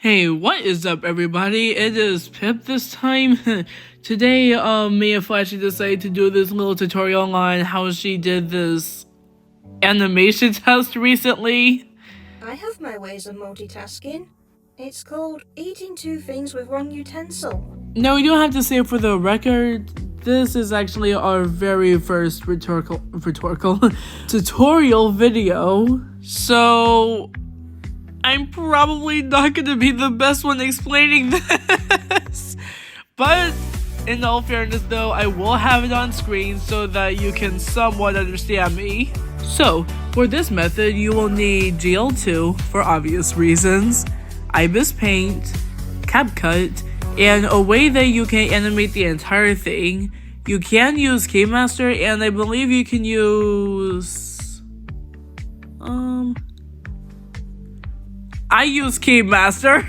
Hey, what is up everybody? It is Pip this time. Today, me and Flashy decided to do this little tutorial on how she did this animation test recently. I have my ways of multitasking. It's called eating two things with one utensil. No, you don't have to say it for the record. This is actually our very first rhetorical tutorial video. So I'm probably not gonna be the best one explaining this. But in all fairness though, I will have it on screen so that you can somewhat understand me. So, for this method, you will need GL2 for obvious reasons, Ibis Paint, CapCut, and a way that you can animate the entire thing. You can use KeyMaster, and I believe you can use... I use KeyMaster.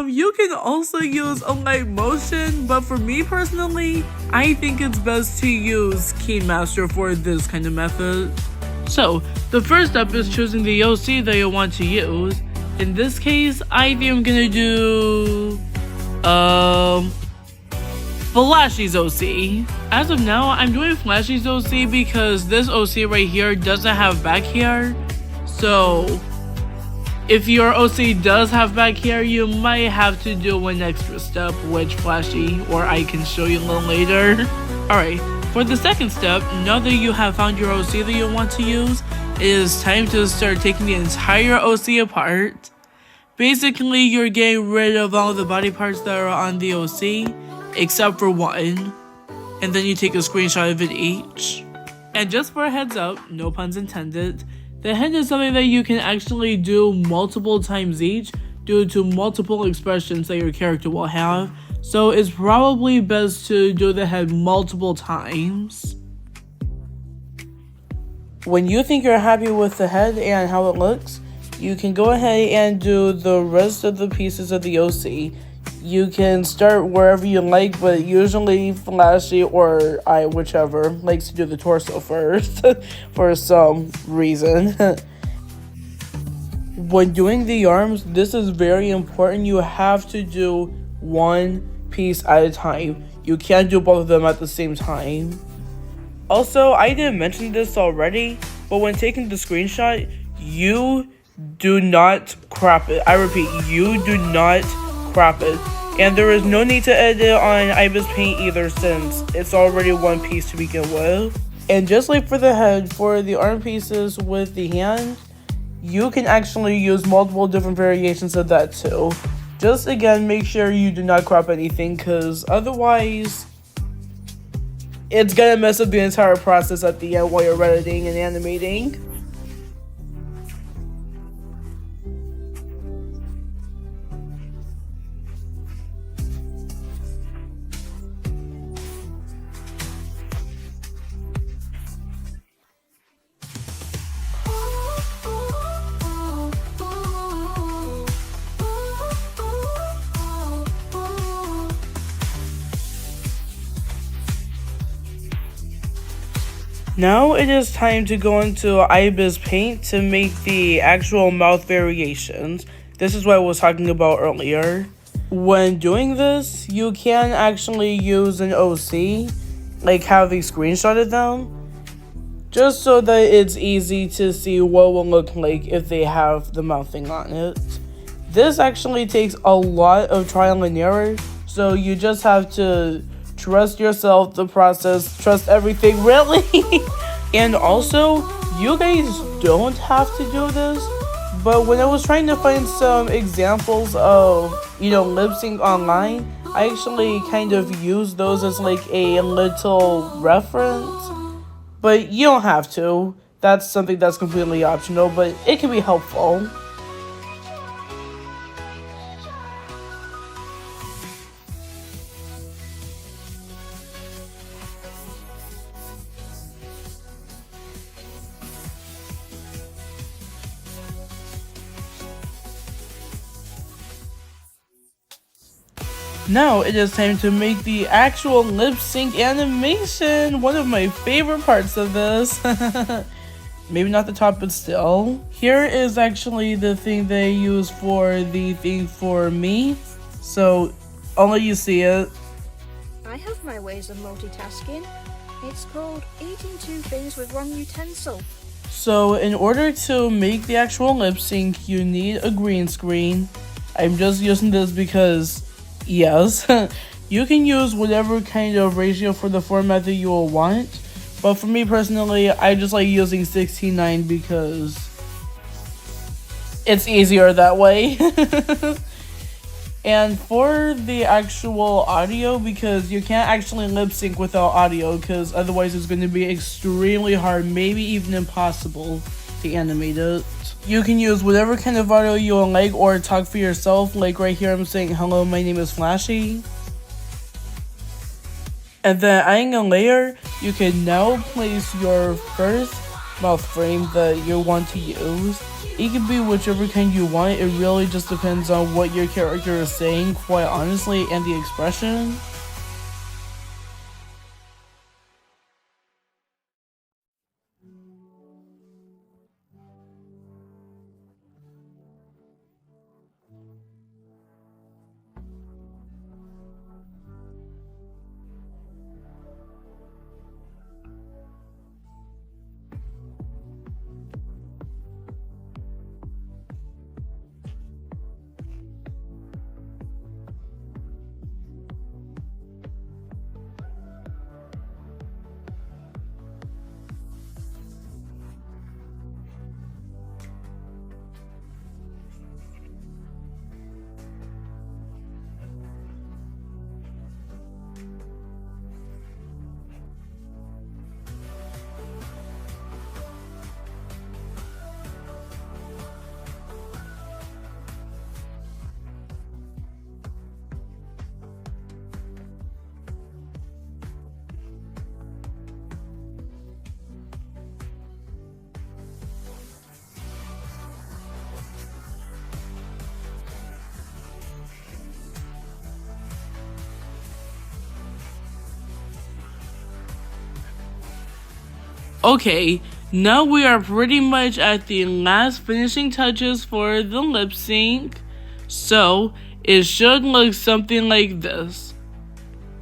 You can also use Light Motion, but for me personally, I think it's best to use KeyMaster for this kind of method. So, the first step is choosing the OC that you want to use. In this case, I think I'm gonna do Flashy's OC. As of now, I'm doing Flashy's OC because this OC right here doesn't have back hair. So, if your OC does have back hair, you might have to do an extra step, which Flashy or I can show you a little later. Alright, for the second step, now that you have found your OC that you want to use, it is time to start taking the entire OC apart. Basically, you're getting rid of all the body parts that are on the OC, except for one. And then you take a screenshot of it each. And just for a heads up, no puns intended, the head is something that you can actually do multiple times each due to multiple expressions that your character will have, so it's probably best to do the head multiple times. When you think you're happy with the head and how it looks, you can go ahead and do the rest of the pieces of the OC. You can start wherever you like, but usually Flashy or I, whichever, likes to do the torso first for some reason. When doing the arms, this is very important. You have to do one piece at a time. You can't do both of them at the same time. Also, I didn't mention this already, but when taking the screenshot, you do not crop it. I repeat, you do not crop it, and there is no need to edit on Ibis Paint either since it's already one piece to begin with. And just like for the head, for the arm pieces with the hand, you can actually use multiple different variations of that too. Just again, make sure you do not crop anything, because otherwise it's gonna mess up the entire process at the end while you're editing and animating. Now it is time to go into Ibis Paint to make the actual mouth variations. This is what I was talking about earlier. When doing this, you can actually use an OC, like have a screenshot of them, just so that it's easy to see what will look like if they have the mouthing on it. This actually takes a lot of trial and error, so you just have to trust yourself, the process, trust everything, really. And also, you guys don't have to do this, but when I was trying to find some examples of, lip sync online, I actually kind of used those as like a little reference. But you don't have to. That's something that's completely optional, but it can be helpful. Now it is time to make the actual lip sync animation, one of my favorite parts of this. maybe not the top, but still. Here is actually the thing they use for the thing for me, so only you see it. I have my ways of multitasking. It's called eating two things with one utensil. So in order to make the actual lip sync, you need a green screen. I'm just using this because, yes, you can use whatever kind of ratio for the format that you will want. But for me personally, I just like using 16:9 because it's easier that way. And for the actual audio, because you can't actually lip sync without audio, because otherwise it's going to be extremely hard, maybe even impossible to animate it. You can use whatever kind of audio you like or talk for yourself, like right here I'm saying hello, my name is Flashy. And then adding a layer, you can now place your first mouth frame that you want to use. It can be whichever kind you want, it really just depends on what your character is saying, quite honestly, and the expression. Okay, now we are pretty much at the last finishing touches for the lip sync, so it should look something like this.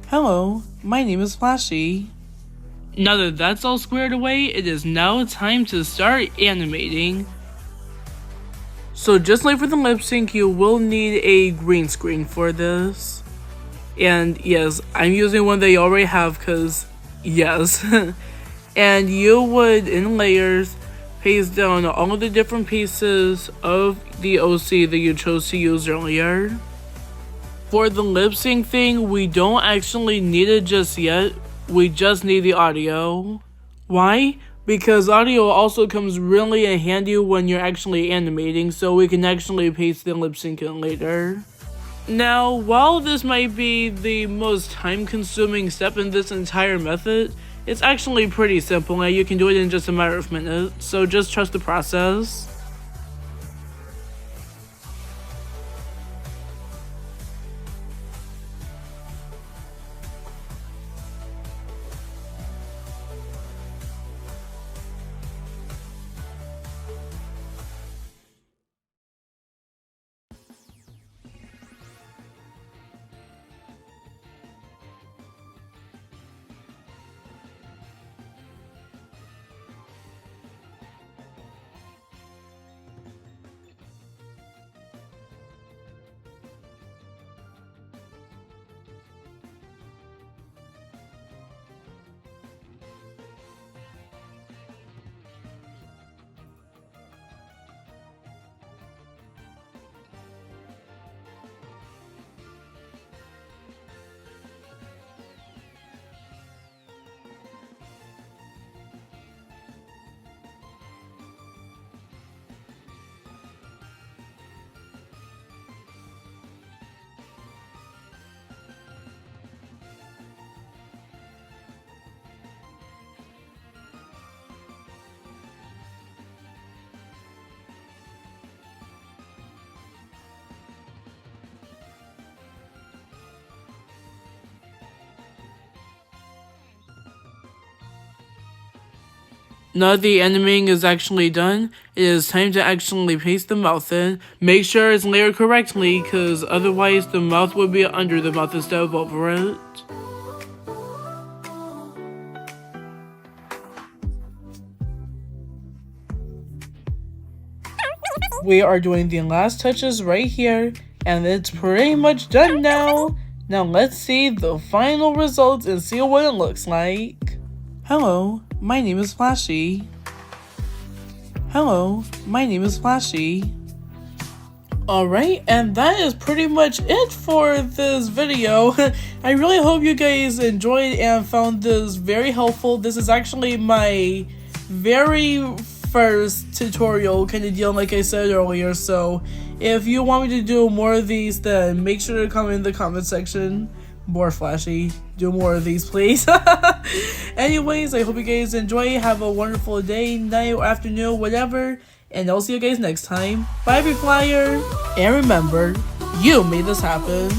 Hello, my name is Flashy. Now that that's all squared away, it is now time to start animating. So just like for the lip sync, you will need a green screen for this. And yes, I'm using one that you already have because, yes. And you would, in layers, paste down all of the different pieces of the OC that you chose to use earlier. For the lip sync thing, we don't actually need it just yet, we just need the audio. Why? Because audio also comes really in handy when you're actually animating, so we can actually paste the lip sync in later. Now, while this might be the most time-consuming step in this entire method, it's actually pretty simple and you can do it in just a matter of minutes, so just trust the process. Now that the animating is actually done, it is time to actually paste the mouth in. Make sure it's layered correctly, because otherwise the mouth would be under the mouth instead of over it. We are doing the last touches right here, and it's pretty much done now. Now let's see the final results and see what it looks like. Hello, my name is Flashy. Hello, my name is Flashy. Alright, and that is pretty much it for this video. I really hope you guys enjoyed and found this very helpful. This is actually my very first tutorial kind of deal, like I said earlier, so if you want me to do more of these, then make sure to comment in the comment section. More Flashy, do more of these, please. Anyways, I hope you guys enjoy. Have a wonderful day, night, or afternoon, whatever, and I'll see you guys next time. Bye, every flyer, and remember, you made this happen.